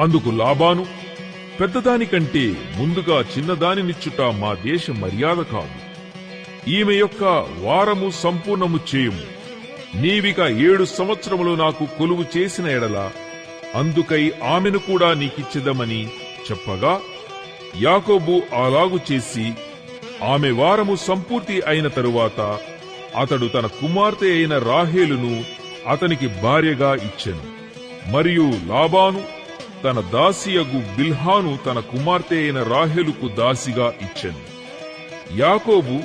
అందుకు లాబాను, పెద్దదానికంటే ముందుగా చిన్నదానినిచ్చుట మా దేశ మర్యాద కాదు. ఈమె యొక్క వారము సంపూర్ణము చేయుము. నీవిక 7 సంవత్సరములు నాకు కొలువు చేసిన ఎడల అందుకై ఆమెను కూడా నీకిచ్చెదమని చెప్పగా, యాకోబు అలాగు చేసి ఆమె వారము సంపూర్తి అయిన తరువాత అతడు తన కుమార్తె అయిన రాహేలును అతనికి భార్యగా ఇచ్చెను. మరియు లాబాను తన దాసియగు బిల్హాను తన కుమార్తె అయిన రాహేలుకు దాసిగా ఇచ్చెను. యాకోబు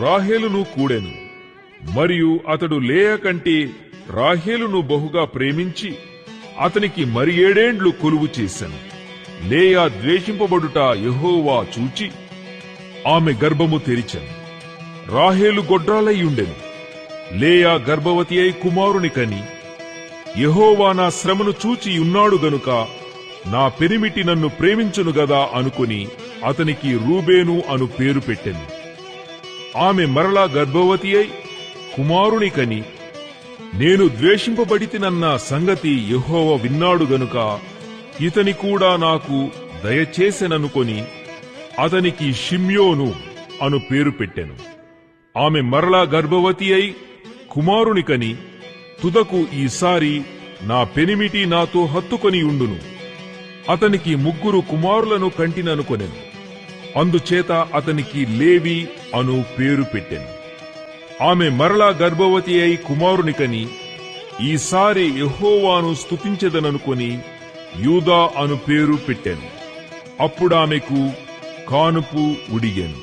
రాహేలును కూడెను. మరియు అతడు లేయా కంటే రాహేలును బహుగా ప్రేమించి అతనికి మరి 7 ఏండ్లు కొలువు చేసెను. లేయా ద్వేషింపబడుట యెహోవా చూచి ఆమె గర్భము తెరిచెను. రాహేలు గొడ్రాలయ్యుండెను. లేయా గర్భవతి అయి కుమారుని కని, యెహోవా నా శ్రమను చూచి ఉన్నాడు గనుక నా పెనిమిటి నన్ను ప్రేమించును గదా అనుకుని అతనికి రూబేను అను పేరు పెట్టెను. ఆమె మరలా గర్భవతి అయి కుమారుని కని, నేను ద్వేషింపబడితినన్న సంగతి యెహోవా విన్నాడు గనుక ఇతని కూడా నాకు దయచేసెననుకొని అతనికి షిమ్యోను అను పేరు పెట్టెను. ఆమె మరలా గర్భవతి అయి కుమారుని కని, తుదకు ఈసారి నా పెనిమిటి నాతో హత్తుకొని ఉండును, అతనికి 3 కుమారులను కంటిననుకొనెను. అందుచేత అతనికి లేవి అను పేరు పెట్టెను. ఆమె మరలా గర్భవతి అయి కుమారుని కని, ఈసారి యెహోవాను స్తుతించెదననుకొని యూదా అను పేరు పెట్టెను. అప్పుడామెకు కానుపు ఉడిగెను.